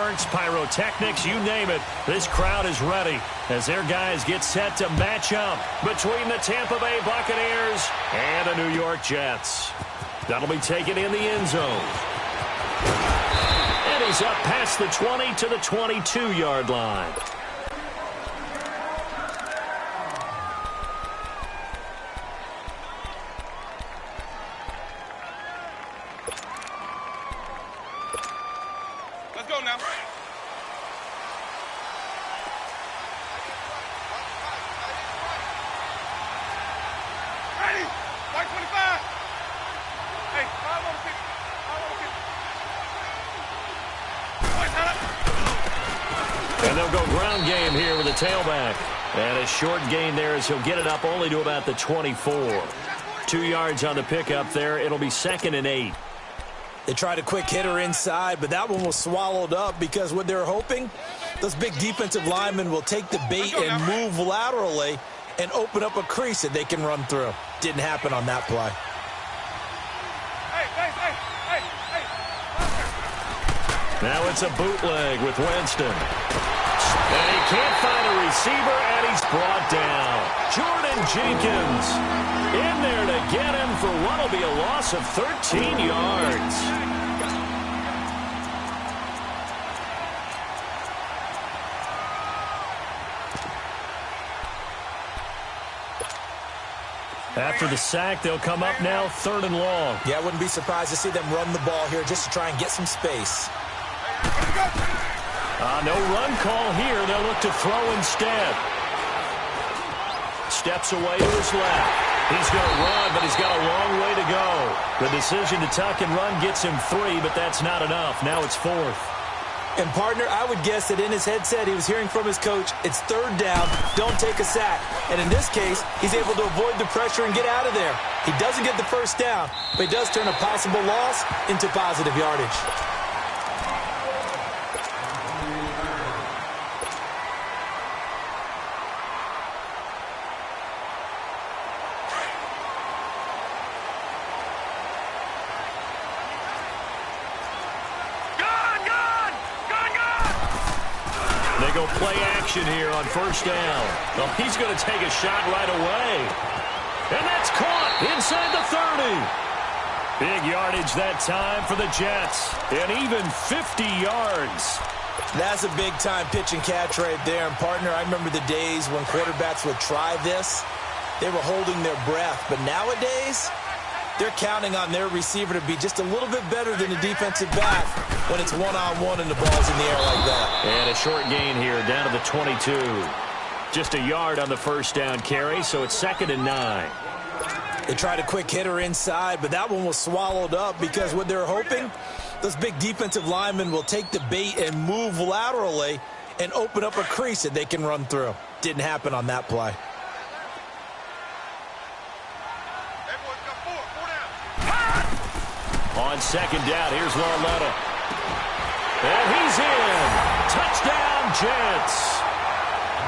fireworks, pyrotechnics, you name it. This crowd is ready as their guys get set to match up between the Tampa Bay Buccaneers and the New York Jets. That'll be taken in the end zone. And he's up past the 20 to the 22-yard line. Let's go now. Ready? White 25. Hey, 5 on the kick. 5 on the kick. And they'll go ground game here with a tailback. And a short gain there as he'll get it up only to about the 24. 2 yards on the pickup there. It'll be 2nd and 8. They tried a quick hitter inside, but that one was swallowed up because what they're hoping, those big defensive linemen will take the bait and move laterally and open up a crease that they can run through. Didn't happen on that play. Now it's a bootleg with Winston. And he can't find a receiver, and he's brought down. Jordan Jenkins in there to get him for what will be a loss of 13 yards. After the sack, they'll come up now 3rd and long. Yeah, I wouldn't be surprised to see them run the ball here just to try and get some space. No run call here. They'll look to throw instead. Steps away to his left. He's going to run, but he's got a long way to go. The decision to tuck and run gets him 3, but that's not enough. Now it's 4th. And, partner, I would guess that in his headset he was hearing from his coach, it's 3rd down, don't take a sack. And in this case, he's able to avoid the pressure and get out of there. He doesn't get the 1st down, but he does turn a possible loss into positive yardage. Go play action here on 1st down. Well, he's going to take a shot right away. And that's caught inside the 30. Big yardage that time for the Jets. And even 50 yards. That's a big-time pitch and catch right there. And, partner, I remember the days when quarterbacks would try this. They were holding their breath. But nowadays, they're counting on their receiver to be just a little bit better than the defensive back when it's one-on-one and the ball's in the air like that. And a short gain here down to the 22. Just a yard on the 1st down carry, so it's 2nd and 9. They tried a quick hitter inside, but that one was swallowed up because what they're hoping, those big defensive linemen will take the bait and move laterally and open up a crease that they can run through. Didn't happen on that play. On 2nd down, here's Larletta. And he's in. Touchdown, Jets.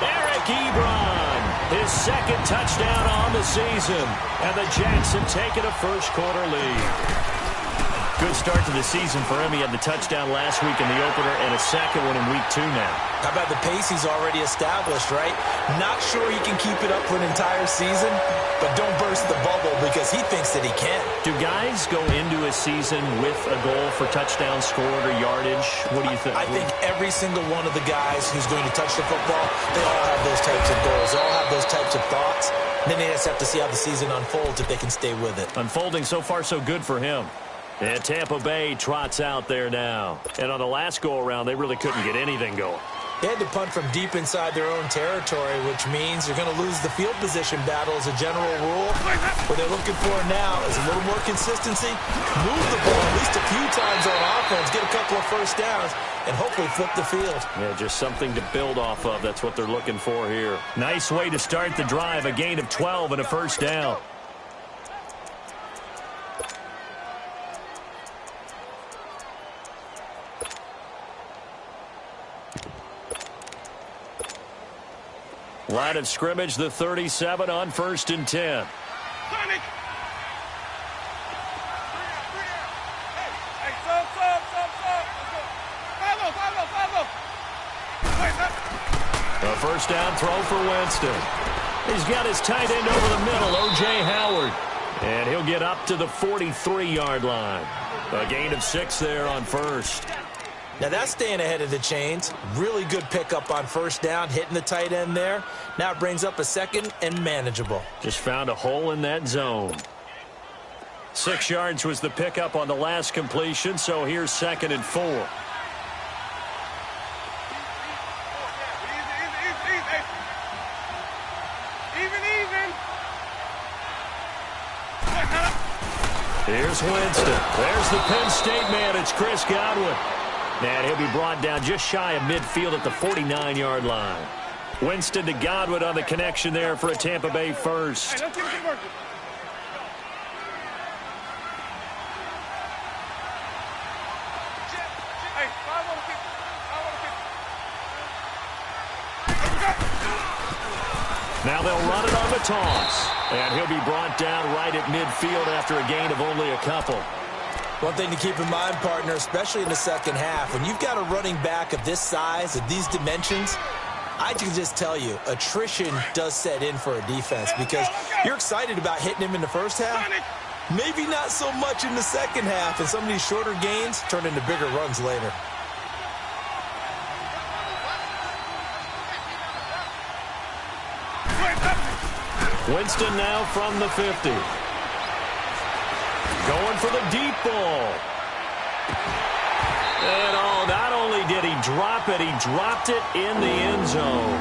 Eric Ebron, his 2nd touchdown on the season. And the Jets have taken a 1st quarter lead. Good start to the season for him. He had the touchdown last week in the opener and a 2nd one in week 2 now. How about the pace he's already established, right? Not sure he can keep it up for an entire season, but don't burst the bubble because he thinks that he can. Do guys go into a season with a goal for touchdown scored or yardage? What do you think? I think every single one of the guys who's going to touch the football, they all have those types of goals. They all have those types of thoughts. Then they just have to see how the season unfolds if they can stay with it. Unfolding so far so good for him. And Tampa Bay trots out there now. And on the last go-around, they really couldn't get anything going. They had to punt from deep inside their own territory, which means you're going to lose the field position battle as a general rule. What they're looking for now is a little more consistency, move the ball at least a few times on offense, get a couple of 1st downs, and hopefully flip the field. Yeah, just something to build off of. That's what they're looking for here. Nice way to start the drive, a gain of 12 and a 1st down. Line of scrimmage, the 37 on 1st and 10. Sonic! Hey, sub. Let's go. 5-0. first down throw for Winston. He's got his tight end over the middle, O.J. Howard. And he'll get up to the 43-yard line. A gain of 6 there on first. Now that's staying ahead of the chains. Really good pickup on first down, hitting the tight end there. Now it brings up a second and manageable. Just found a hole in that zone. 6 yards was the pickup on the last completion, so here's 2nd and 4. Here's Winston. There's the Penn State man. It's Chris Godwin. And he'll be brought down just shy of midfield at the 49-yard line. Winston to Godwin on the connection there for a Tampa Bay first. Hey, let's get it working. Hey, 5 on the 50. 5 on the 50. Now they'll run it on the toss. And he'll be brought down right at midfield after a gain of only a couple. One thing to keep in mind, partner, especially in the second half, when you've got a running back of this size, of these dimensions, I can just tell you, attrition does set in for a defense because you're excited about hitting him in the first half. Maybe not so much in the second half, and some of these shorter gains turn into bigger runs later. Winston now from the 50. Going for the deep ball. And not only did he drop it, he dropped it in the end zone.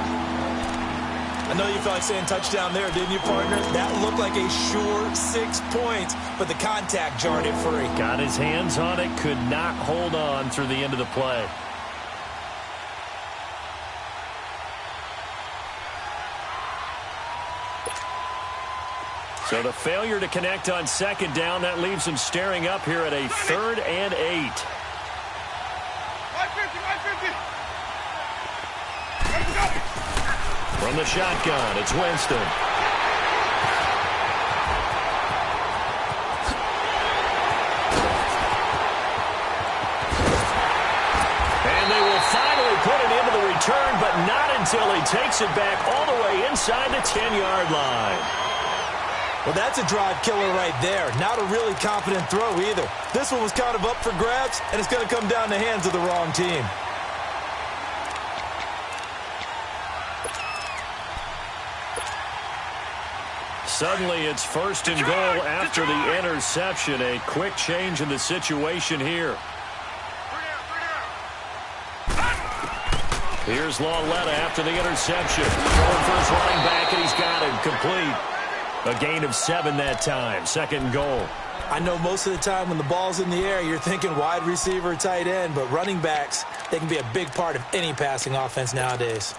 I know you felt like saying touchdown there, didn't you, partner? That looked like a sure 6 points, but the contact jarred it free. Got his hands on it, could not hold on through the end of the play. So the failure to connect on 2nd down, that leaves him staring up here at a 3rd and 8. 550. From the shotgun, it's Winston. And they will finally put it into the return, but not until he takes it back all the way inside the 10-yard line. Well, that's a drive killer right there. Not a really confident throw either. This one was kind of up for grabs, and it's going to come down the hands of the wrong team. Suddenly, it's 1st and goal after the interception. A quick change in the situation here. Here's Lauletta after the interception. Throwing for his running back, and he's got it complete. A gain of 7 that time. 2nd and goal. I know most of the time when the ball's in the air, you're thinking wide receiver, tight end, but running backs, they can be a big part of any passing offense nowadays.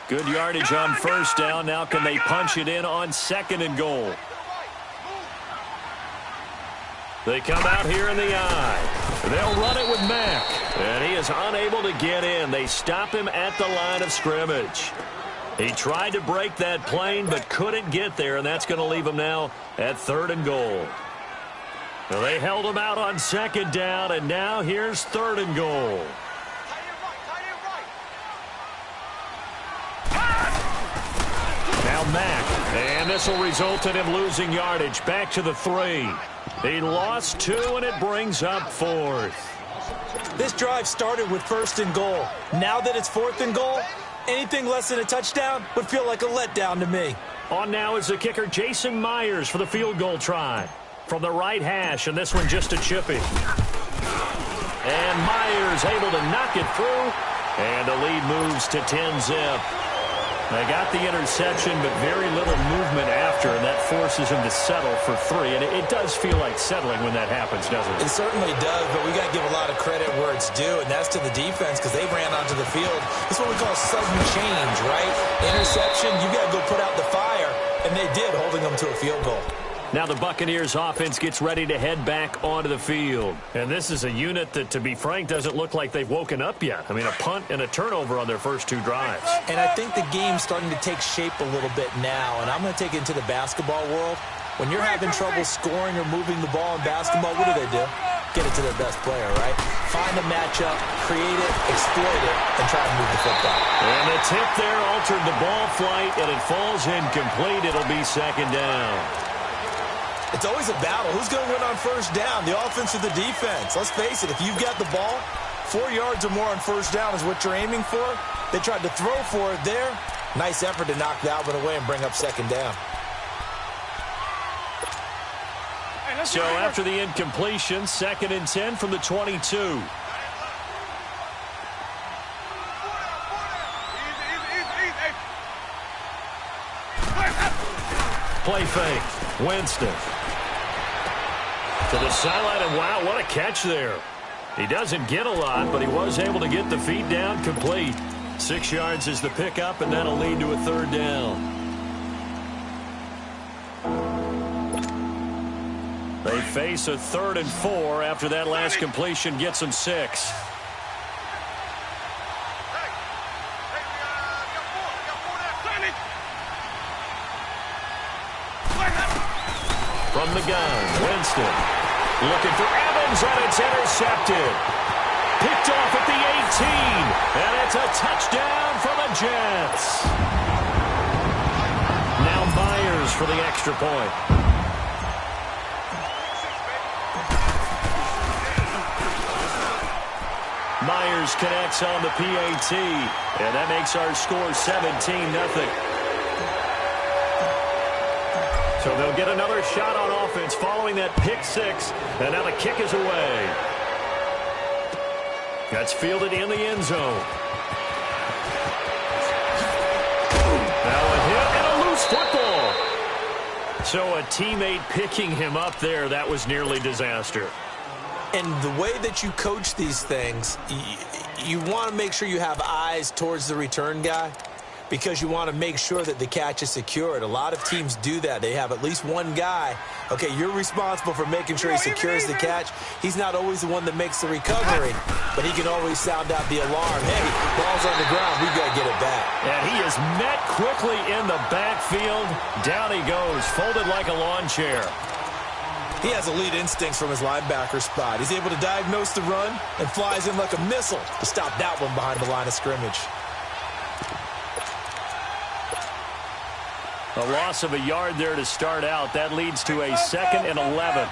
Good yardage on first down. Now can they punch it in on 2nd and goal? They come out here in the eye. They'll run it with Mack. And he is unable to get in. They stop him at the line of scrimmage. He tried to break that plane but couldn't get there, and that's going to leave him now at 3rd and goal. Well, they held him out on 2nd down, and now here's 3rd and goal. Now Mack, and this will result in him losing yardage. Back to the 3. He lost 2, and it brings up 4th. This drive started with 1st and goal. Now that it's 4th and goal, anything less than a touchdown would feel like a letdown to me. On now is the kicker Jason Myers for the field goal try. From the right hash, and this one just a chippy. And Myers able to knock it through, and the lead moves to 10-zip. They got the interception, but very little movement after, and that forces him to settle for 3. And it does feel like settling when that happens, doesn't it? It certainly does, but we got to give a lot of credit where it's due, and that's to the defense because they ran onto the field. It's what we call sudden change, right? Interception, you got to go put out the fire, and they did, holding them to a field goal. Now the Buccaneers offense gets ready to head back onto the field. And this is a unit that, to be frank, doesn't look like they've woken up yet. I mean, a punt and a turnover on their first 2 drives. And I think the game's starting to take shape a little bit now, and I'm going to take it into the basketball world. When you're having trouble scoring or moving the ball in basketball, what do? get it to their best player, right? Find a matchup, create it, exploit it, and try to move the football. And the tip there altered the ball flight, and it falls incomplete. It'll be second down. It's always a battle. Who's going to win on first down, the offense or the defense? Let's face it, if you've got the ball, 4 yards or more on first down is what you're aiming for. They tried to throw for it there. Nice effort to knock that one away and bring up second down. So after the incompletion, 2nd and 10 from the 22. Play fake. Winston. To the sideline, and wow, what a catch there. He doesn't get a lot, but he was able to get the feet down complete. 6 yards is the pickup, and that'll lead to a third down. They face a 3rd and 4 after that last completion gets them 6. From the gun, Winston looking for Evans, and it's intercepted. Picked off at the 18, and it's a touchdown for the Jets. Now Myers for the extra point. Myers connects on the PAT, and that makes our score 17-0. So they'll get another shot on offense following that pick six, and now the kick is away. That's fielded in the end zone. Now a hit and a loose football. So a teammate picking him up there, that was nearly disaster. And the way that you coach these things, you want to make sure you have eyes towards the return guy because you want to make sure that the catch is secured. A lot of teams do that. They have at least one guy. Okay, you're responsible for making sure he secures the catch. He's not always the one that makes the recovery, but he can always sound out the alarm. Hey, ball's on the ground. We've got to get it back. And he is met quickly in the backfield. Down he goes, folded like a lawn chair. He has elite instincts from his linebacker spot. He's able to diagnose the run and flies in like a missile to stop that one behind the line of scrimmage. A loss of a yard there to start out. That leads to a 2nd and 11.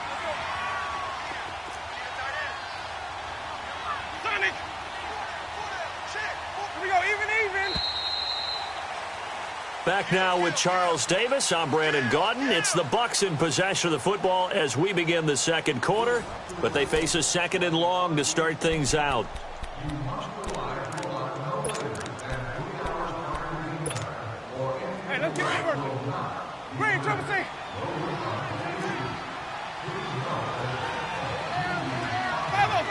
Back now with Charles Davis. I'm Brandon Gaudin. It's the Bucs in possession of the football as we begin the second quarter, but they face a 2nd and long to start things out. Hey, let's get it working. Green, trouble say. Follow.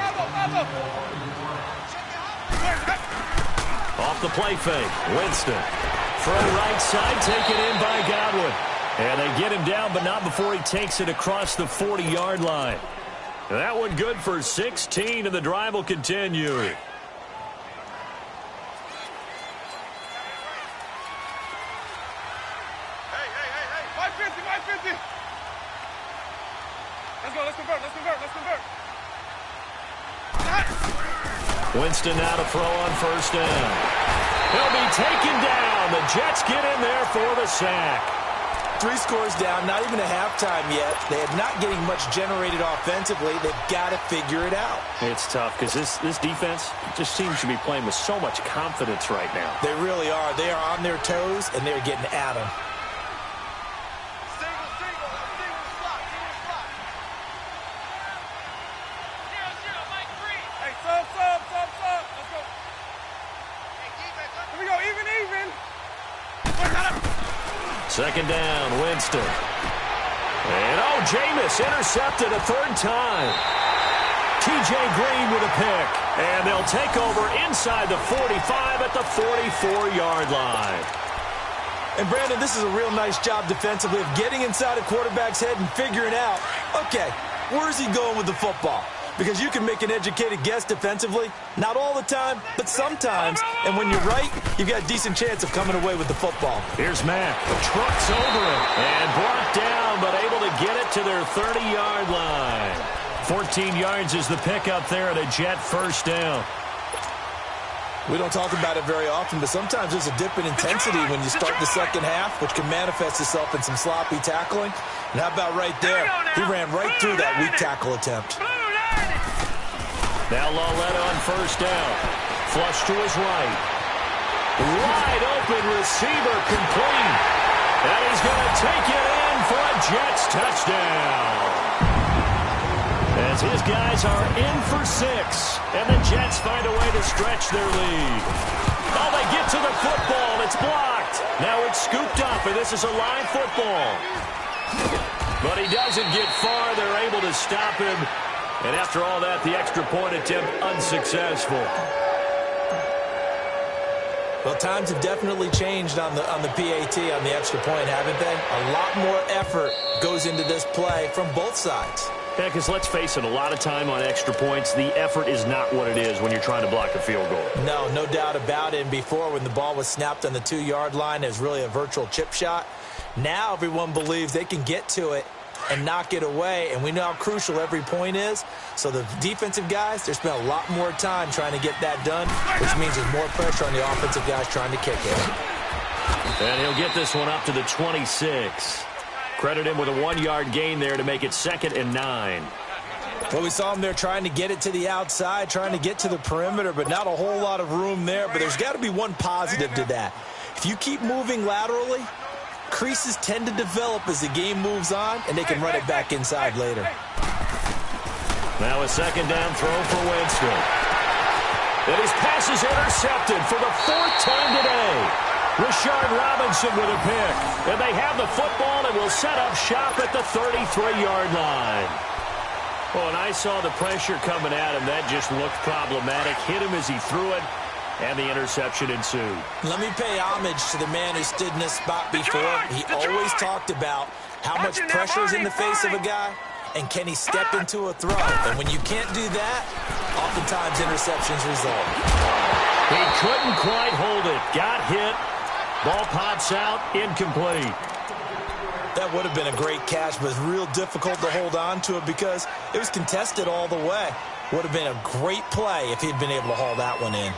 Off the play fake, Winston. From right side, taken in by Godwin. And they get him down, but not before he takes it across the 40-yard line. That one good for 16, and the drive will continue. Hey. 550. Let's convert. Winston now to throw on first down. He'll be taken down. The Jets get in there for the sack. 3 scores down, not even a halftime yet. They are not getting much generated offensively. They've got to figure it out. It's tough because this defense just seems to be playing with so much confidence right now. They really are. They are on their toes, and they're getting at them. Second down, Winston. And, Jameis intercepted a 3rd time. T.J. Green with a pick. And they'll take over inside the 45 at the 44-yard line. And, Brandon, this is a real nice job defensively of getting inside a quarterback's head and figuring out, okay, where's he going with the football? Because you can make an educated guess defensively. Not all the time, but sometimes. And when you're right, you've got a decent chance of coming away with the football. Here's Mack. Trucks over it. And brought down, but able to get it to their 30-yard line. 14 yards is the pickup there at a Jet first down. We don't talk about it very often, but sometimes there's a dip in intensity when you start the second half, which can manifest itself in some sloppy tackling. And how about right there? He ran right through that weak tackle attempt. Now Lauletta on first down. Flush to his right. Wide open receiver complete. And he's going to take it in for a Jets touchdown. As his guys are in for 6. And the Jets find a way to stretch their lead. Oh, they get to the football. It's blocked. Now it's scooped up, and this is a live football. But he doesn't get far. They're able to stop him. And after all that, the extra point attempt unsuccessful. Well, times have definitely changed on the PAT, on the extra point, haven't they? A lot more effort goes into this play from both sides. Yeah, because let's face it, a lot of time on extra points, the effort is not what it is when you're trying to block a field goal. No doubt about it. And before, when the ball was snapped on the 2-yard line, it was really a virtual chip shot. Now everyone believes they can get to it and knock it away, and we know how crucial every point is. So the defensive guys, they spent a lot more time trying to get that done, which means there's more pressure on the offensive guys trying to kick it. And he'll get this one up to the 26. Credit him with a 1-yard gain there to make it 2nd and 9. Well, we saw him there trying to get it to the outside, trying to get to the perimeter, but not a whole lot of room there. But there's got to be one positive to that. If you keep moving laterally, creases tend to develop as the game moves on, and they can run it back inside later. Now a 2nd down throw for Winston. And his pass is intercepted for the 4th time today. Rashard Robinson with a pick. And they have the football and will set up shop at the 33-yard line. Oh, and I saw the pressure coming at him. That just looked problematic. Hit him as he threw it, and the interception ensued. Let me pay homage to the man who stood in this spot before. He always talked about how much pressure is in the face of a guy, and can he step into a throw. And when you can't do that, oftentimes interceptions result. He couldn't quite hold it. Got hit. Ball pops out, incomplete. That would have been a great catch, but it's real difficult to hold on to it because it was contested all the way. Would have been a great play if he'd been able to haul that one in.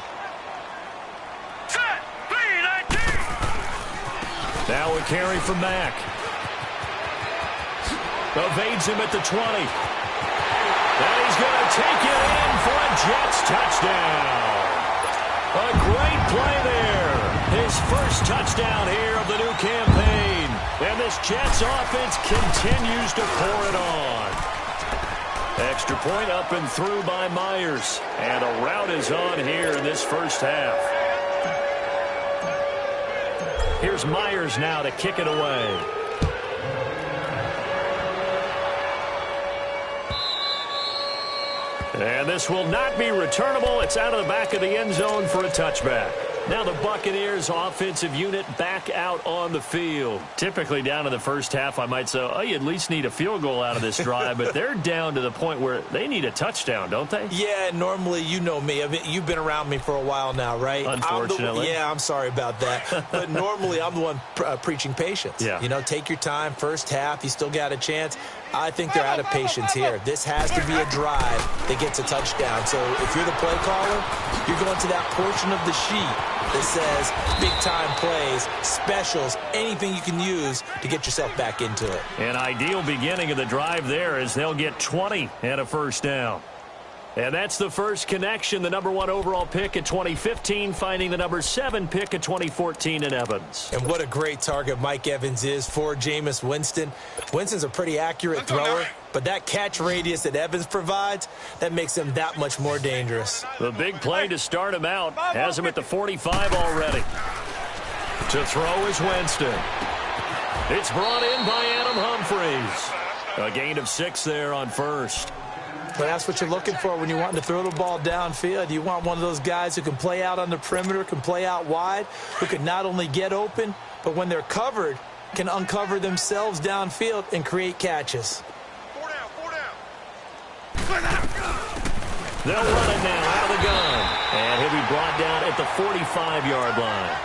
Now a carry from Mack. Evades him at the 20. And he's going to take it in for a Jets touchdown. A great play there. His first touchdown here of the new campaign. And this Jets offense continues to pour it on. Extra point up and through by Myers. And a rout is on here in this first half. Here's Myers now to kick it away. And this will not be returnable. It's out of the back of the end zone for a touchback. Now the Buccaneers offensive unit back out on the field. Typically down in the first half, I might say, oh, you at least need a field goal out of this drive. But they're down to the point where they need a touchdown, don't they? Yeah, normally, you know me. You've been around me for a while now, right? Unfortunately. I'm sorry about that. But normally, I'm the one preaching patience. Yeah. You know, take your time. First half, you still got a chance. I think they're out of patience here. This has to be a drive that gets a touchdown. So if you're the play caller, you're going to that portion of the sheet that says big-time plays, specials, anything you can use to get yourself back into it. An ideal beginning of the drive there as they'll get 20 and a first down. And that's the first connection, the #1 overall pick in 2015, finding the #7 pick in 2014 in Evans. And what a great target Mike Evans is for Jameis Winston. Winston's a pretty accurate thrower, but that catch radius that Evans provides, that makes him that much more dangerous. The big play to start him out has him at the 45 already. To throw is Winston. It's brought in by Adam Humphries. A gain of 6 there on first. But that's what you're looking for when you're wanting to throw the ball downfield. You want one of those guys who can play out on the perimeter, can play out wide, who can not only get open, but when they're covered, can uncover themselves downfield and create catches. 4 down. They'll run it now out of the gun. And he'll be brought down at the 45-yard line.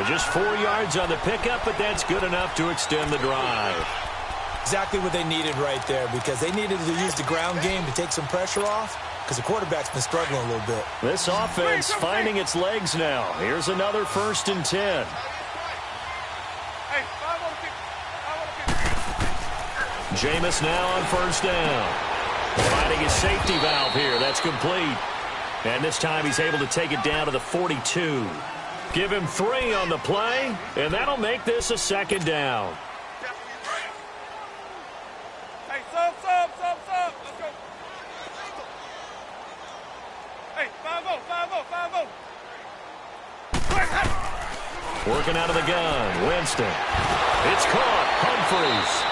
Just 4 yards on the pickup, but that's good enough to extend the drive. Exactly what they needed right there, because they needed to use the ground game to take some pressure off, because the quarterback's been struggling a little bit. This offense finding its legs now. Here's another 1st and 10. Jameis now on 1st down. Finding his safety valve here. That's complete. And this time he's able to take it down to the 42. Give him 3 on the play, and that'll make this a 2nd down. Hey, sub. Let's go. Hey, 5-0. Working out of the gun, Winston. It's caught, Humphries.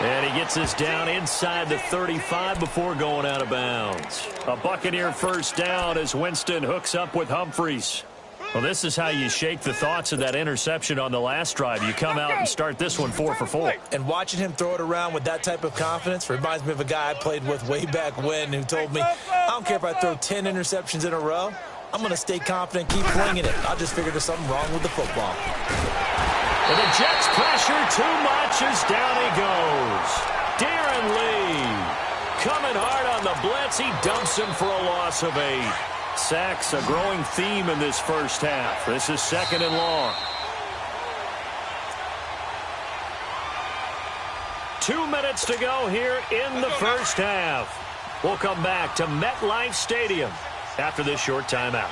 And he gets this down inside the 35 before going out of bounds. A Buccaneer 1st down as Winston hooks up with Humphries. Well, this is how you shake the thoughts of that interception on the last drive. You come out and start this one 4 for 4. And watching him throw it around with that type of confidence reminds me of a guy I played with way back when who told me, I don't care if I throw 10 interceptions in a row. I'm going to stay confident, keep winging it. I just figured there's something wrong with the football. And the Jets pressure too much as down he goes. Darren Lee coming hard on the blitz. He dumps him for a loss of 8. Sacks, a growing theme in this 1st half. This is 2nd and long. 2 minutes to go here in the 1st half. We'll come back to MetLife Stadium after this short timeout.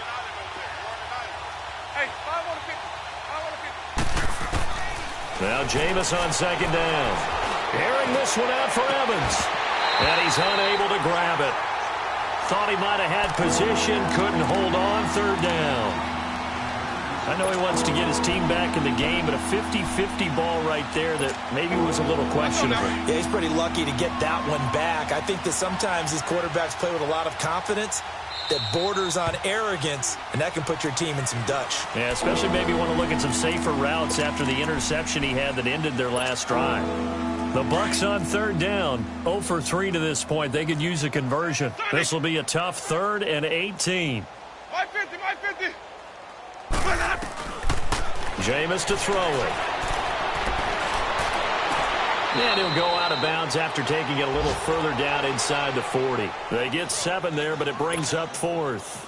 Hey, 5-1-50. Now Jameis on 2nd down. Airing this one out for Evans. And he's unable to grab it. Thought he might have had position, couldn't hold on. 3rd down. I know he wants to get his team back in the game, but a 50-50 ball right there that maybe was a little questionable. Yeah, he's pretty lucky to get that one back. I think that sometimes these quarterbacks play with a lot of confidence that borders on arrogance, and that can put your team in some Dutch. Yeah, especially maybe want to look at some safer routes after the interception he had that ended their last drive. The Bucs on 3rd down, 0 for 3 to this point. They could use a conversion. This will be a tough 3rd and 18. 550. Jameis to throw it. And he'll go out of bounds after taking it a little further down inside the 40. They get 7 there, but it brings up 4th.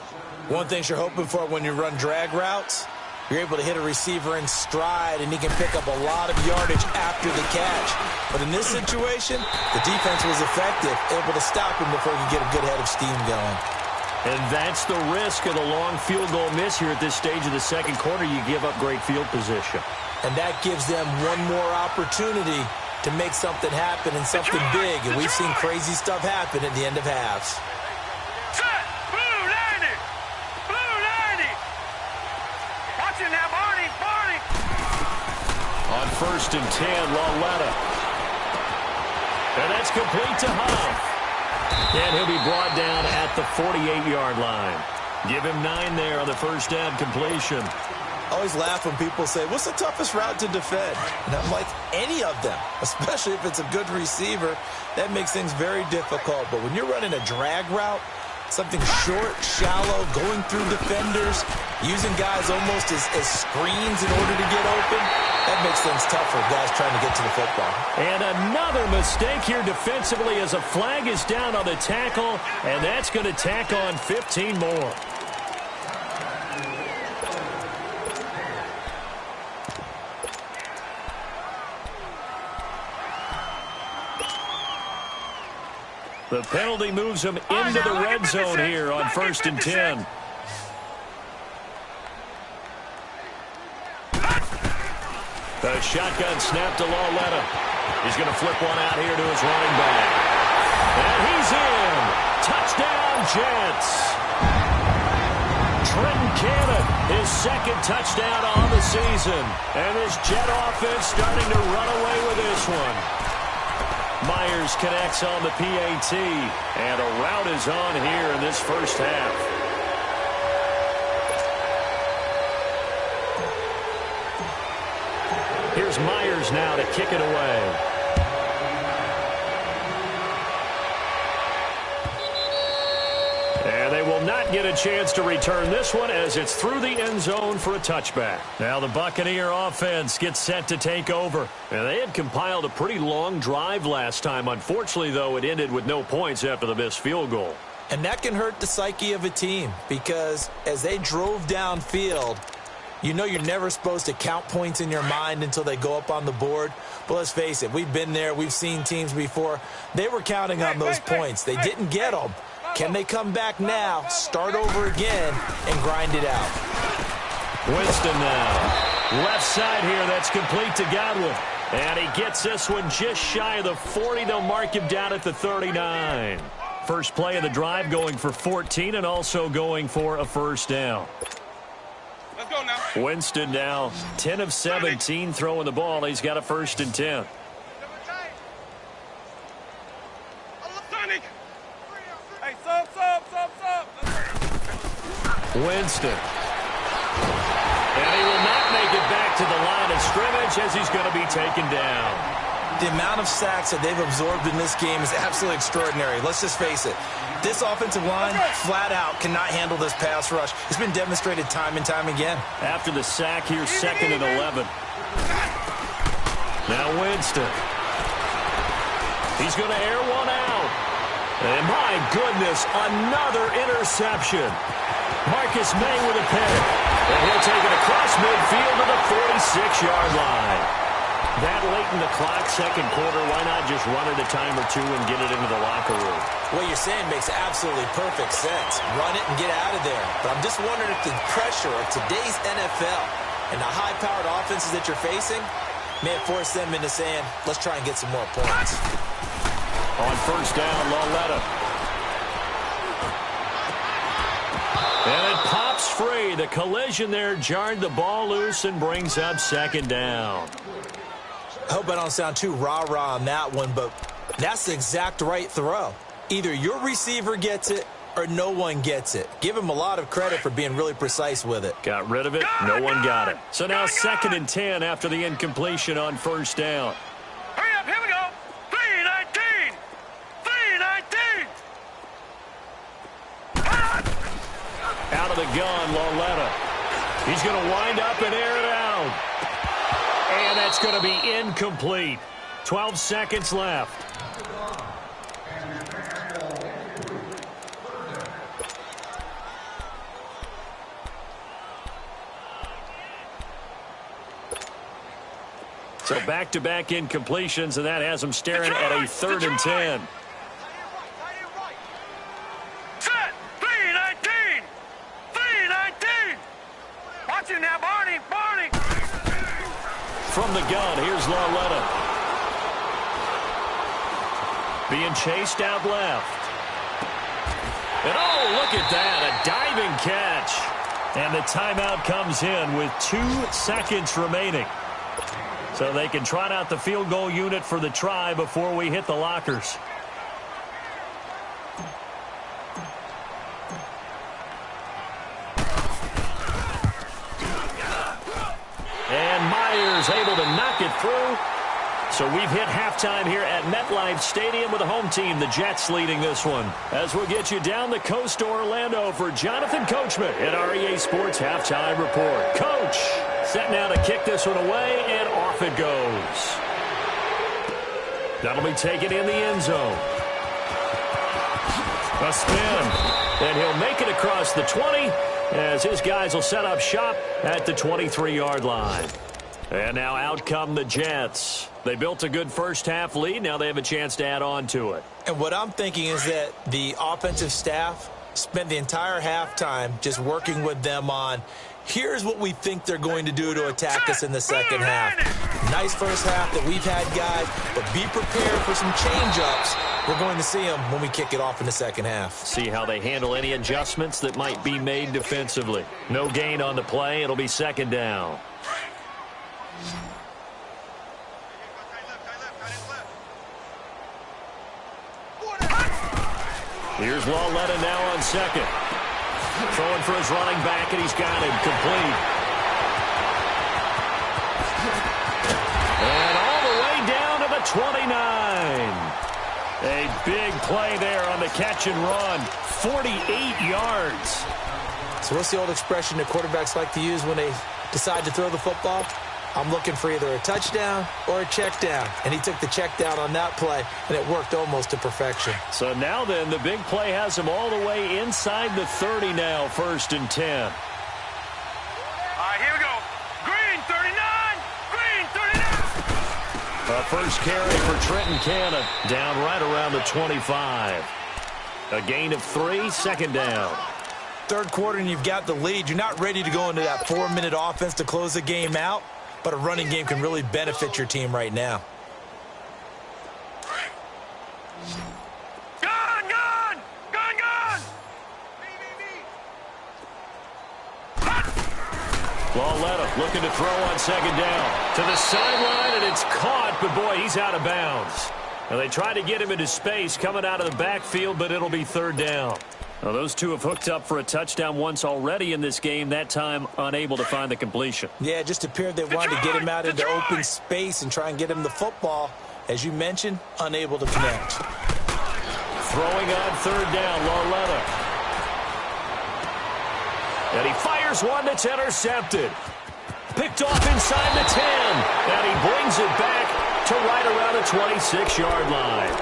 One thing you're hoping for when you run drag routes, you're able to hit a receiver in stride, and he can pick up a lot of yardage after the catch. But in this situation, the defense was effective, able to stop him before he could get a good head of steam going. And that's the risk of the long field goal miss here at this stage of the 2nd quarter. You give up great field position. And that gives them one more opportunity to make something happen and something big. And we've seen crazy stuff happen at the end of halves. On 1st and 10, Lawletta. And that's complete to Huff. And he'll be brought down at the 48-yard line. Give him 9 there on the 1st down completion. I always laugh when people say, what's the toughest route to defend? And I'm like, any of them, especially if it's a good receiver. That makes things very difficult. But when you're running a drag route, something short, shallow, going through defenders, using guys almost as screens in order to get open, that makes things tough for guys trying to get to the football. And another mistake here defensively as a flag is down on the tackle, and that's going to tack on 15 more. The penalty moves him into the red zone here on 1st and 10. The shotgun snap to Lawletta. He's going to flip one out here to his running back. And he's in. Touchdown, Jets. Trenton Cannon, his 2nd touchdown on the season. And this Jet offense starting to run away with this one. Myers connects on the PAT, and a rout is on here in this 1st half. Here's Myers now to kick it away. And they will not get a chance to return this one as it's through the end zone for a touchback. Now the Buccaneer offense gets set to take over. And they had compiled a pretty long drive last time. Unfortunately, though, it ended with no points after the missed field goal. And that can hurt the psyche of a team because as they drove downfield, you know you're never supposed to count points in your mind until they go up on the board. But let's face it, we've been there. We've seen teams before. They were counting on those points. They didn't get them. Can they come back now, start over again, and grind it out? Winston now. Left side here, that's complete to Godwin. And he gets this one just shy of the 40. They'll mark him down at the 39. First play of the drive going for 14 and also going for a first down. Let's go now. Winston now 10 of 17 throwing the ball. He's got a 1st and 10. Hey, sub. Winston. And he will not make it back to the line of scrimmage as he's going to be taken down. The amount of sacks that they've absorbed in this game is absolutely extraordinary. Let's just face it. This offensive line, flat out, cannot handle this pass rush. It's been demonstrated time and time again. After the sack, here's 2nd and 11. Now Winston. He's going to air one out. And my goodness, another interception. Marcus May with a pick. And he'll take it across midfield to the 46-yard line. That late in the clock, second quarter, why not just run it a time or two and get it into the locker room? What you're saying makes absolutely perfect sense. Run it and get out of there. But I'm just wondering if the pressure of today's NFL and the high-powered offenses that you're facing may have forced them into saying, let's try and get some more points. On first down, Lauletta. And it pops free. The collision there jarred the ball loose and brings up 2nd down. I hope I don't sound too rah-rah on that one, but that's the exact right throw. Either your receiver gets it or no one gets it. Give him a lot of credit for being really precise with it. Got rid of it. No one got it. So now 2nd and 10 after the incompletion on first down. Hurry up, here we go. 3-19. 3-19. Out of the gun, Lauletta. He's going to wind up and air it out. And that's going to be incomplete. 12 seconds left. So back-to-back incompletions, and that has them staring at a 3rd and 10. Set. 3-19. 3-19. Watch it now, Barney. From the gun, here's Lauletta. Being chased out left. And oh, look at that, a diving catch. And the timeout comes in with 2 seconds remaining. So they can trot out the field goal unit for the try before we hit the lockers. And Myers able to knock it through. So we've hit halftime here at MetLife Stadium with the home team, the Jets, leading this one. As we'll get you down the coast to Orlando for Jonathan Coachman at REA Sports Halftime Report. Coach, set now to kick this one away, and off it goes. That'll be taken in the end zone. A spin, and he'll make it across the 20 as his guys will set up shop at the 23-yard line. And now out come the Jets. They built a good first-half lead. Now they have a chance to add on to it. And what I'm thinking is that the offensive staff spent the entire halftime just working with them on, here's what we think they're going to do to attack us in the second half. Nice first half that we've had, guys, but be prepared for some change-ups. We're going to see them when we kick it off in the second half. See how they handle any adjustments that might be made defensively. No gain on the play. It'll be 2nd down. Here's Lauletta now on 2nd. Throwing for his running back, and he's got him complete. And all the way down to the 29. A big play there on the catch and run. 48 yards. So what's the old expression that quarterbacks like to use when they decide to throw the football? I'm looking for either a touchdown or a check down. And he took the check down on that play, and it worked almost to perfection. So now then, the big play has him all the way inside the 30 now, 1st and 10. All right, here we go. Green, 39. Green, 39. A first carry for Trenton Cannon, down right around the 25. A gain of 3, 2nd down. Third quarter, and you've got the lead. You're not ready to go into that 4-minute offense to close the game out, but a running game can really benefit your team right now. Gone, gone, gone, gone. Lauletta looking to throw on 2nd down. To the sideline, and it's caught, but boy, he's out of bounds. Now they try to get him into space coming out of the backfield, but it'll be 3rd down. Now those two have hooked up for a touchdown once already in this game, that time unable to find the completion. Yeah, it just appeared they wanted to get him out into open space and try and get him the football. As you mentioned, unable to connect. Throwing on 3rd down, Lauletta. And he fires one that's intercepted. Picked off inside the 10. And he brings it back to right around the 26-yard line.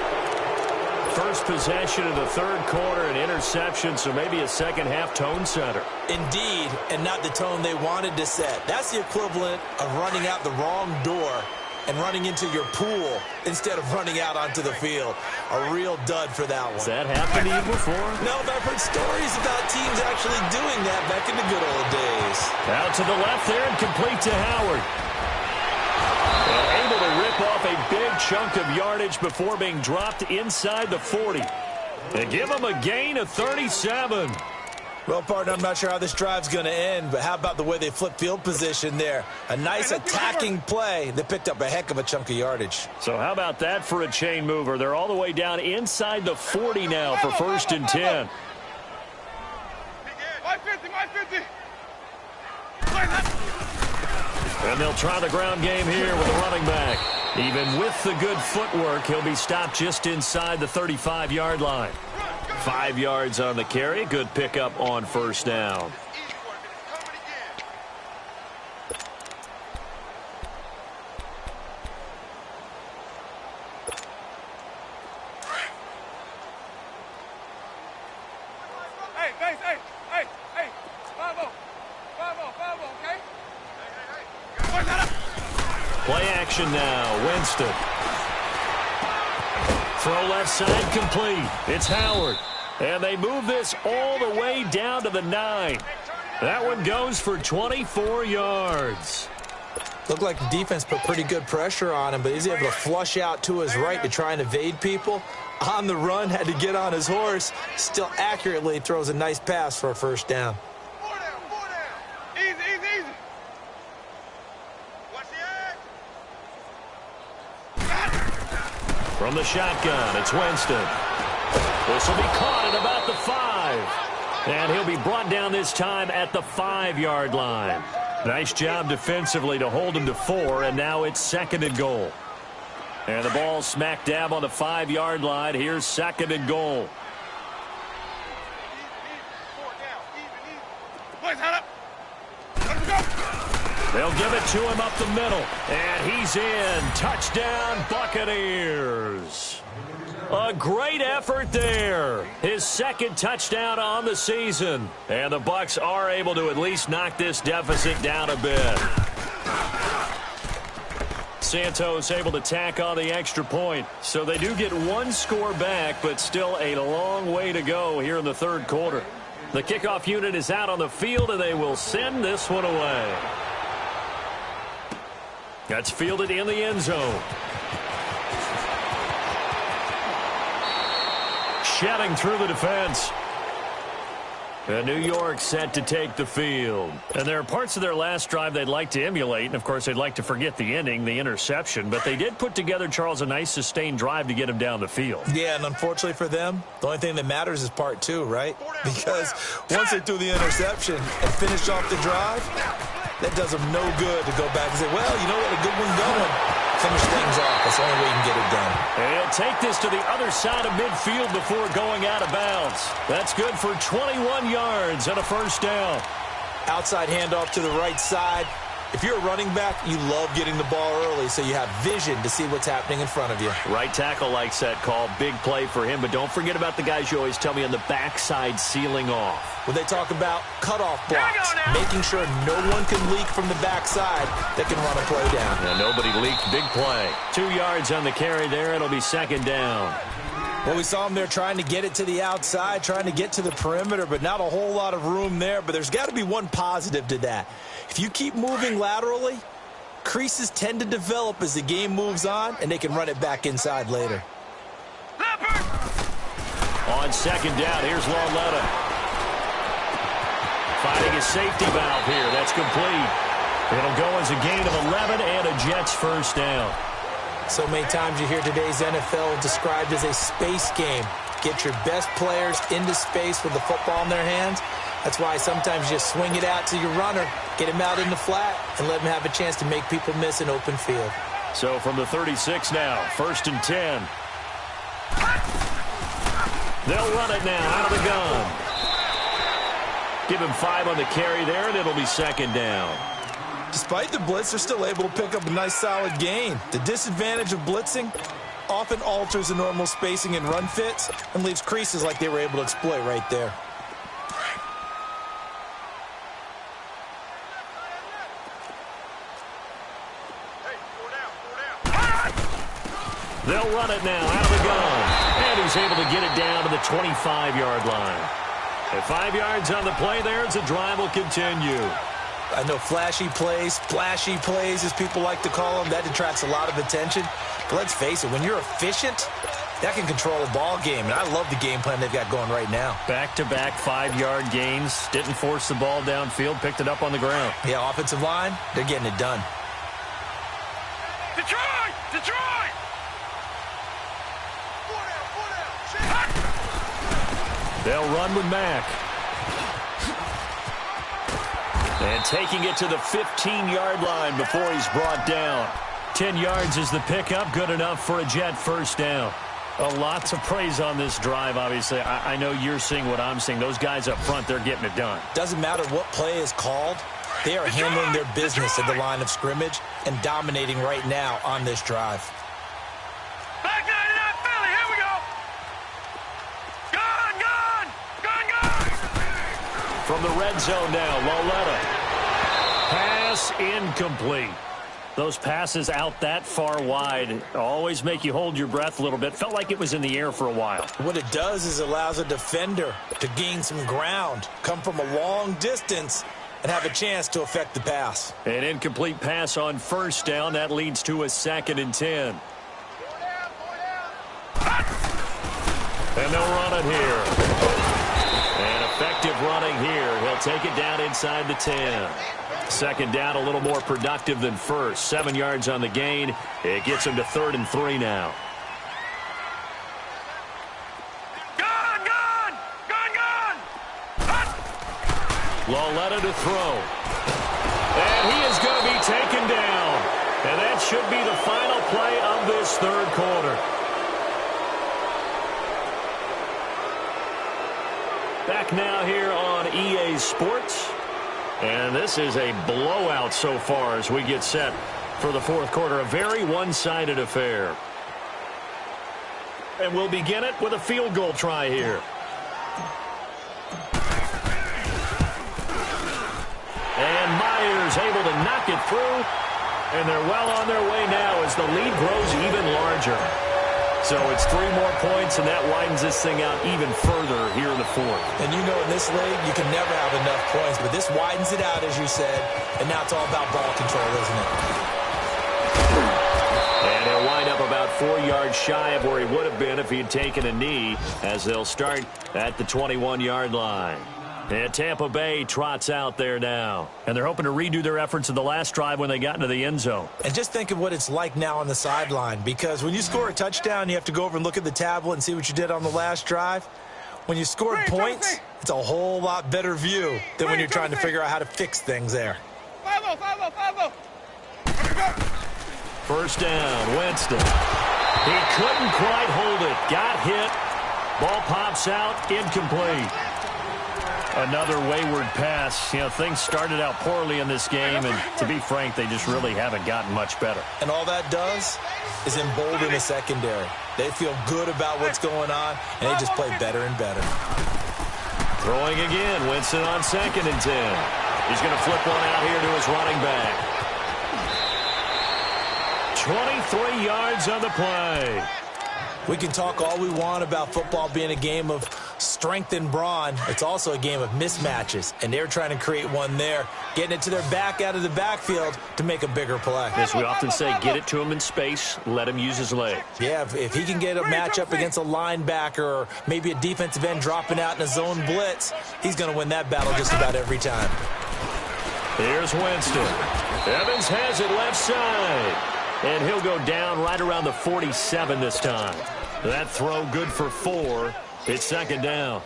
First possession of the 3rd quarter, an interception, so maybe a second-half tone setter. Indeed, and not the tone they wanted to set. That's the equivalent of running out the wrong door and running into your pool instead of running out onto the field. A real dud for that one. Has that happened to you before? No, but I've heard stories about teams actually doing that back in the good old days. Out to the left there and complete to Howard. And able to rip off a big chunk of yardage before being dropped inside the 40. And give him a gain of 37. Well, partner, I'm not sure how this drive's going to end, but how about the way they flip field position there? A nice attacking play that picked up a heck of a chunk of yardage. So how about that for a chain mover? They're all the way down inside the 40 now for 1st and 10. 150. And they'll try the ground game here with the running back. Even with the good footwork, he'll be stopped just inside the 35-yard line. 5 yards on the carry. Good pickup on 1st down. Hey. 5-0, okay? Play action now. Winston. Throw left side complete. It's Howard. And they move this all the way down to the 9. That one goes for 24 yards. Looked like the defense put pretty good pressure on him, but he's able to flush out to his right to try and evade people. On the run, had to get on his horse. Still accurately throws a nice pass for a 1st down. 4 down. Easy. Watch the edge. From the shotgun, it's Winston. This will be caught at about the 5. And he'll be brought down this time at the 5-yard line. Nice job defensively to hold him to 4, and now it's 2nd and goal. And the ball smack dab on the 5-yard line. Here's 2nd and goal. Boys, head up. Let's go. They'll give it to him up the middle. And he's in. Touchdown, Buccaneers. A great effort there. His 2nd touchdown on the season. And the Bucs are able to at least knock this deficit down a bit. Santos able to tack on the extra point. So they do get 1 score back, but still a long way to go here in the 3rd quarter. The kickoff unit is out on the field, and they will send this one away. That's fielded in the end zone. Shedding through the defense. And New York set to take the field. And there are parts of their last drive they'd like to emulate. And, of course, they'd like to forget the ending, the interception. But they did put together, Charles, a nice sustained drive to get him down the field. Yeah, and unfortunately for them, the only thing that matters is part 2, right? Because once they threw the interception and finished off the drive, that does them no good to go back and say, well, you know what, a good one going. finish things off. That's the only way you can get it done. And take this to the other side of midfield before going out of bounds. That's good for 21 yards and a first down. Outside handoff to the right side. If you're a running back, you love getting the ball early so you have vision to see what's happening in front of you. Right tackle likes that call. Big play for him. But don't forget about the guys you always tell me on the backside sealing off. When they talk about cutoff blocks, making sure no one can leak from the backside that can run a play down. Yeah, nobody leaked. Big play. 2 yards on the carry there. It'll be second down. Well, we saw him there trying to get it to the outside, trying to get to the perimeter, but not a whole lot of room there. But there's got to be one positive to that. If you keep moving laterally, creases tend to develop as the game moves on, and they can run it back inside later. On second down, here's Lauletta. Finding a safety valve here. That's complete. It'll go as a gain of 11 and a Jets first down. So many times you hear today's NFL described as a space game. Get your best players into space with the football in their hands. That's why sometimes you just swing it out to your runner, get him out in the flat, and let him have a chance to make people miss an open field. So from the 36 now, first and 10. They'll run it now out of the gun. Give him 5 on the carry there, and it'll be second down. Despite the blitz, they're still able to pick up a nice solid gain. The disadvantage of blitzing often alters the normal spacing and run fits and leaves creases like they were able to exploit right there. They'll run it now out of the gun. And he's able to get it down to the 25-yard line. And 5 yards on the play there as the drive will continue. I know flashy plays, splashy plays, as people like to call them, that attracts a lot of attention. But let's face it, when you're efficient, that can control a ball game. And I love the game plan they've got going right now. Back-to-back 5-yard gains. Didn't force the ball downfield, picked it up on the ground. Yeah, offensive line, they're getting it done. Detroit! Detroit! They'll run with Mack. And taking it to the 15-yard line before he's brought down. 10 yards is the pickup, good enough for a Jet first down. A lot to praise on this drive, obviously. I know you're seeing what I'm seeing. Those guys up front, they're getting it done. Doesn't matter what play is called. They are handling their business at the line of scrimmage and dominating right now on this drive. Back 99 Philly, here we go! Gun, gun! Gun, gun! From the red zone now, Lauletta. Pass incomplete. Those passes out that far wide always make you hold your breath a little bit. Felt like it was in the air for a while. What it does is allows a defender to gain some ground, come from a long distance, and have a chance to affect the pass. An incomplete pass on first down. That leads to a 2nd and 10. And they'll run it here. And effective running here. He'll take it down inside the 10. Second down, a little more productive than first. 7 yards on the gain. It gets him to 3rd and 3 now. Gun, gun! Gun, gun! Lauletta to throw. And he is going to be taken down. And that should be the final play of this third quarter. Back now here on EA Sports. And this is a blowout so far as we get set for the fourth quarter. A very one-sided affair. And we'll begin it with a field goal try here. And Myers able to knock it through. And they're well on their way now as the lead grows even larger. So it's 3 more points, and that widens this thing out even further here in the fourth. And you know in this league, you can never have enough points, but this widens it out, as you said, and now it's all about ball control, isn't it? And he'll wind up about 4 yards shy of where he would have been if he had taken a knee, as they'll start at the 21-yard line. And Tampa Bay trots out there now. And they're hoping to redo their efforts in the last drive when they got into the end zone. And just think of what it's like now on the sideline, because when you score a touchdown, you have to go over and look at the tablet and see what you did on the last drive. When you scored points, it's a whole lot better view than when you're trying to figure out how to fix things there. 5-0, 5-0, 5-0. First down, Winston. He couldn't quite hold it. Got hit. Ball pops out, incomplete. Another wayward pass. You know, things started out poorly in this game, and to be frank, they just really haven't gotten much better. And all that does is embolden the secondary. They feel good about what's going on, and they just play better and better. Throwing again, Winston on 2nd and 10. He's going to flip one out here to his running back. 23 yards on the play. We can talk all we want about football being a game of strength and brawn. It's also a game of mismatches, and they're trying to create one there, getting it to their back out of the backfield to make a bigger play. As we often say, get it to him in space, let him use his leg. Yeah, if he can get a matchup against a linebacker or maybe a defensive end dropping out in a zone blitz, he's going to win that battle just about every time. Here's Winston. Evans has it left side. And he'll go down right around the 47 this time. That throw good for 4. It's 2nd down.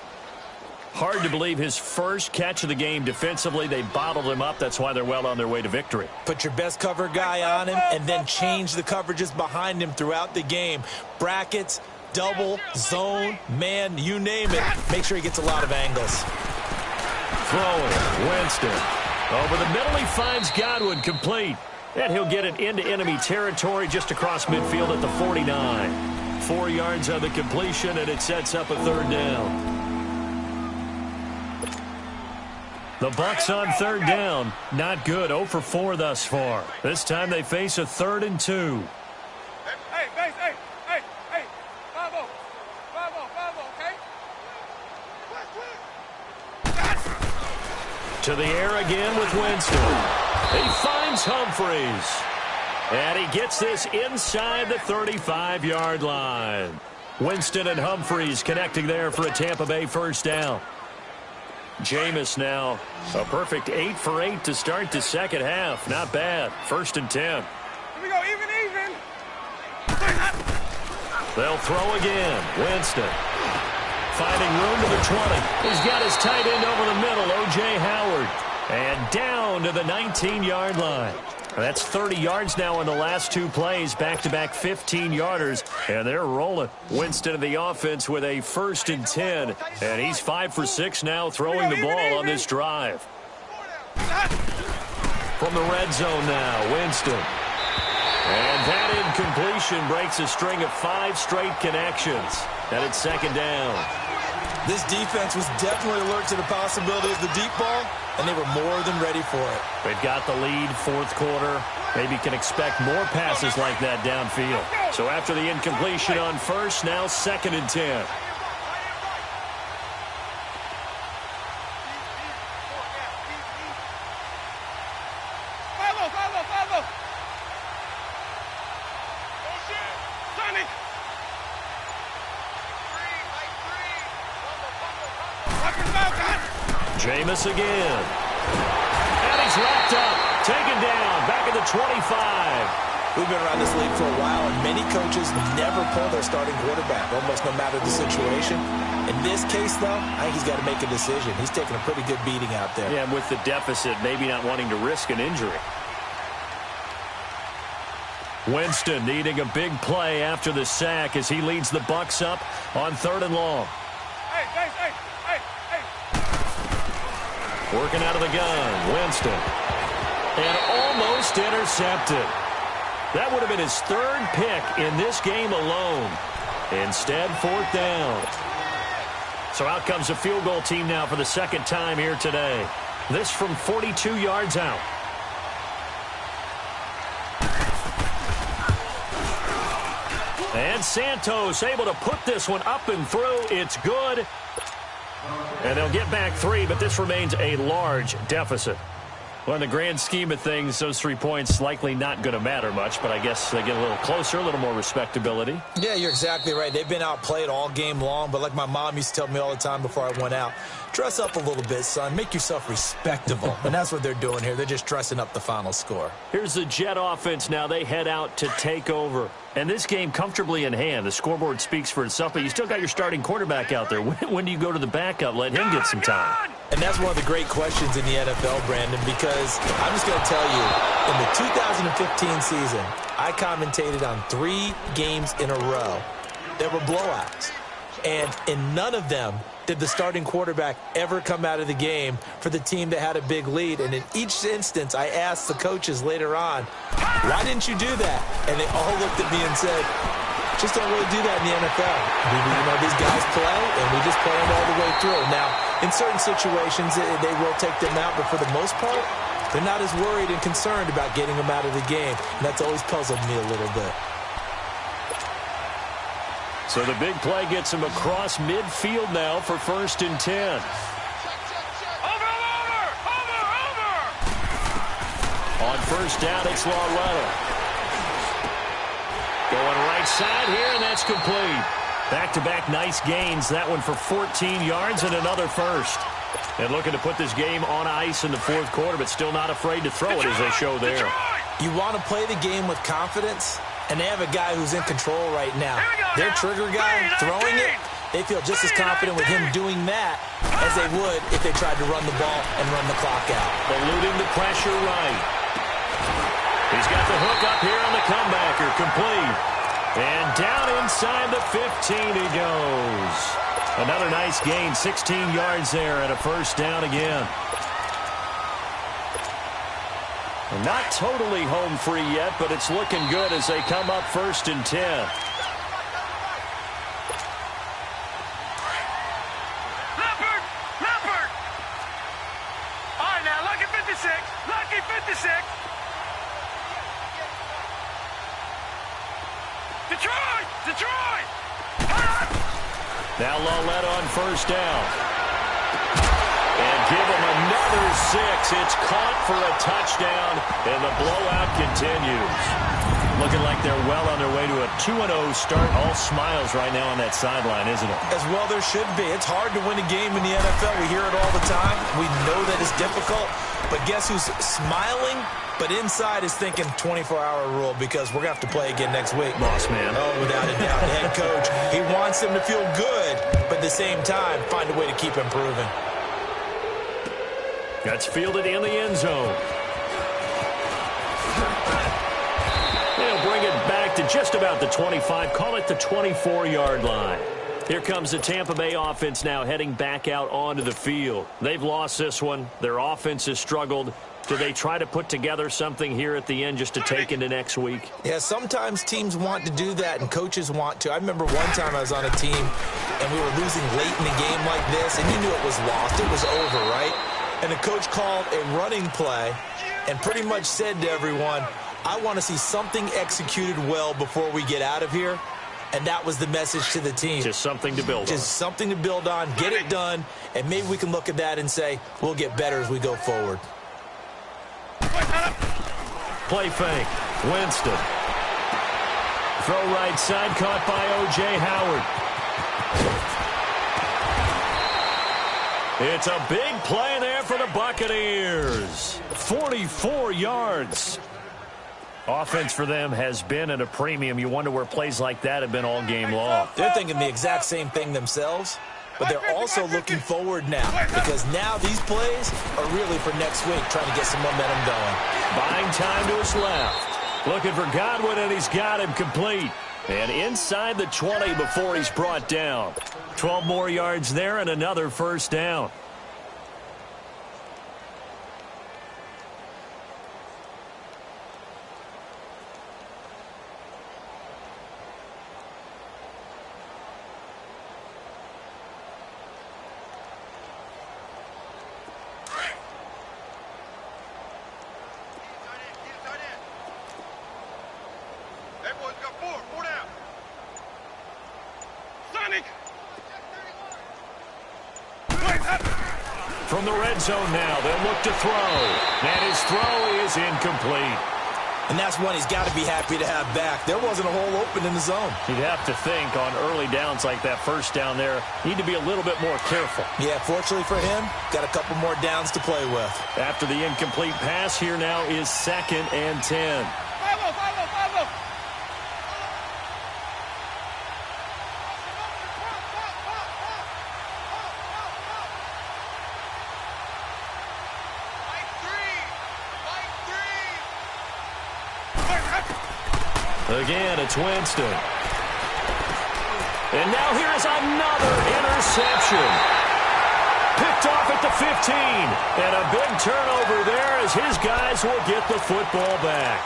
Hard to believe his first catch of the game defensively. They bottled him up. That's why they're well on their way to victory. Put your best cover guy on him and then change the coverages behind him throughout the game. Brackets, double, zone, man, you name it. Make sure he gets a lot of angles. Throwing, Winston. Over the middle, he finds Godwin, complete. And he'll get it into enemy territory just across midfield at the 49. 4 yards on the completion, and it sets up a 3rd down. The Bucs on 3rd down. Not good. 0 for 4 thus far. This time they face a 3rd and 2. Hey. 5-0, okay? To the air again with Winston. He finds Humphries. And he gets this inside the 35-yard line. Winston and Humphries connecting there for a Tampa Bay 1st down. Jameis now a perfect 8 for 8 to start the 2nd half. Not bad. 1st and 10. Here we go, even. They'll throw again. Winston finding room to the 20. He's got his tight end over the middle, O.J. Howard. And down to the 19-yard line. That's 30 yards now in the last 2 plays, back-to-back 15-yarders, and they're rolling. Winston of the offense with a 1st and 10, and he's 5 for 6 now throwing the ball on this drive. From the red zone now, Winston. And that incompletion breaks a string of 5 straight connections, and it's 2nd down. This defense was definitely alert to the possibility of the deep ball, and they were more than ready for it. They've got the lead, 4th quarter. Maybe can expect more passes like that downfield. So after the incompletion on 1st, now 2nd and 10. Jameis again. And he's wrapped up. Taken down. Back at the 25. We've been around this league for a while, and many coaches never pull their starting quarterback, almost no matter the situation. In this case, though, I think he's got to make a decision. He's taking a pretty good beating out there. Yeah, and with the deficit, maybe not wanting to risk an injury. Winston needing a big play after the sack as he leads the Bucs up on 3rd and long. Hey. Working out of the gun, Winston. And almost intercepted. That would have been his 3rd pick in this game alone. Instead, 4th down. So out comes a field goal team now for the 2nd time here today. This from 42 yards out. And Santos able to put this one up and through. It's good. And they'll get back 3, but this remains a large deficit. Well, in the grand scheme of things, those 3 points likely not going to matter much, but I guess they get a little closer, a little more respectability. Yeah, you're exactly right. They've been outplayed all game long, but like my mom used to tell me all the time before I went out, dress up a little bit, son. Make yourself respectable. And that's what they're doing here. They're just dressing up the final score. Here's the Jet offense now. They head out to take over. And this game comfortably in hand. The scoreboard speaks for itself, but you still got your starting quarterback out there. When do you go to the backup? Let him get some time. And that's one of the great questions in the NFL, Brandon, because I'm just going to tell you, in the 2015 season, I commentated on 3 games in a row. There were blowouts. And in none of them did the starting quarterback ever come out of the game for the team that had a big lead. And in each instance, I asked the coaches later on, why didn't you do that? And they all looked at me and said, just don't really do that in the NFL. These guys play, and we just play them all the way through. Now, in certain situations, they will take them out, but for the most part, they're not as worried and concerned about getting them out of the game. And that's always puzzled me a little bit. So the big play gets him across midfield now for 1st and 10. Over! On 1st down, it's Lauletta. Going right side here, and that's complete. Back-to-back nice gains. That one for 14 yards and another first. And looking to put this game on ice in the 4th quarter, but still not afraid to throw it as they show there. You want to play the game with confidence, and they have a guy who's in control right now. Their trigger guy throwing it, they feel just as confident with him doing that as they would if they tried to run the ball and run the clock out. Eluding the pressure right. He's got the hook up here on the comebacker, complete. And down inside the 15 he goes. Another nice gain, 16 yards there and a 1st down again. Not totally home free yet, but it's looking good as they come up 1st and 10. Leopard! All right, now, lucky 56. Detroit! Now Lauletta on 1st down. And give him another 6. It's caught for a touchdown, and the blowout continues. Looking like they're well on their way to a 2-0 start. All smiles right now on that sideline, isn't it? As well there should be. It's hard to win a game in the NFL. We hear it all the time. We know that it's difficult. But guess who's smiling? But inside is thinking 24-hour rule because we're going to have to play again next week. Boss man. Oh, without a doubt. The head coach, he wants them to feel good, but at the same time, find a way to keep improving. That's fielded in the end zone. They'll bring it back to just about the 25. Call it the 24-yard line. Here comes the Tampa Bay offense now heading back out onto the field. They've lost this one. Their offense has struggled. Do they try to put together something here at the end just to take into next week? Yeah, sometimes teams want to do that and coaches want to. I remember one time I was on a team and we were losing late in the game like this, and you knew it was lost. It was over, right? And the coach called a running play and pretty much said to everyone, I want to see something executed well before we get out of here. And that was the message to the team. Just something to build on. Just something to build on, get it done, and maybe we can look at that and say, we'll get better as we go forward. Play fake. Winston. Throw right side, caught by O.J. Howard. It's a big play there for the Buccaneers. 44 yards. Offense for them has been at a premium. You wonder where plays like that have been all game long. They're thinking the exact same thing themselves, but they're also looking forward now because now these plays are really for next week, trying to get some momentum going. Buying time to his left. Looking for Godwin, and he's got him complete. And inside the 20 before he's brought down. 12 more yards there and another 1st down. From the red zone now, they'll look to throw. And his throw is incomplete. And that's one he's got to be happy to have back. There wasn't a hole open in the zone. You'd have to think on early downs like that 1st down there, need to be a little bit more careful. Yeah, fortunately for him, got a couple more downs to play with. After the incomplete pass, here now is 2nd and 10. Again, it's Winston. And now here is another interception. Picked off at the 15. And a big turnover there as his guys will get the football back.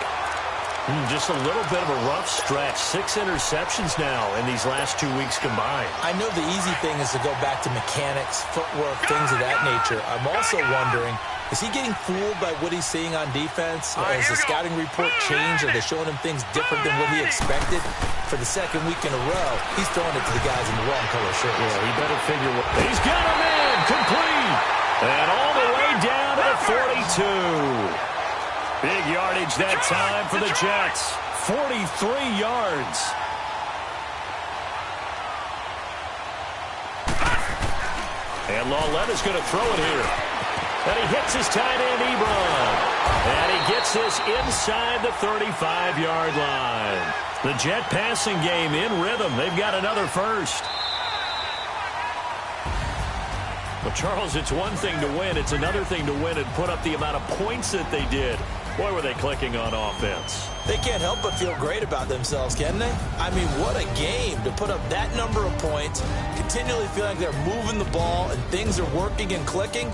Just a little bit of a rough stretch. 6 interceptions now in these last 2 weeks combined. I know the easy thing is to go back to mechanics, footwork, things of that nature. I'm also wondering, is he getting fooled by what he's seeing on defense? Has the scouting report changed? Are they showing him things different than what he expected? For the second week in a row, he's throwing it to the guys in the wrong color shirts. Yeah, he better figure what... He's got him in! Complete! And all the way down to the 42. Big yardage that time for the Jets. 43 yards. And Lauletta's going to throw it here. And he hits his tight end, Ebron. And he gets this inside the 35-yard line. The Jet passing game in rhythm. They've got another first. Well, Charles, it's one thing to win. It's another thing to win and put up the amount of points that they did. Boy, were they clicking on offense. They can't help but feel great about themselves, can they? I mean, what a game to put up that number of points, continually feel like they're moving the ball and things are working and clicking.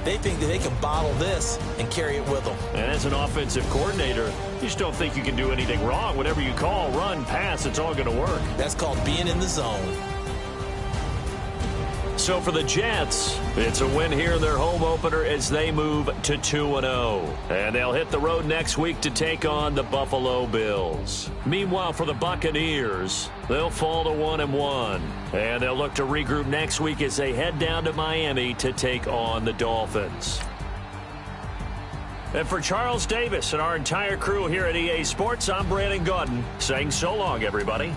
They think that they can bottle this and carry it with them. And as an offensive coordinator, you just don't think you can do anything wrong. Whatever you call, run, pass, it's all going to work. That's called being in the zone. So for the Jets, it's a win here in their home opener as they move to 2-0. And they'll hit the road next week to take on the Buffalo Bills. Meanwhile, for the Buccaneers, they'll fall to 1-1. And they'll look to regroup next week as they head down to Miami to take on the Dolphins. And for Charles Davis and our entire crew here at EA Sports, I'm Brandon Gaudin saying so long, everybody.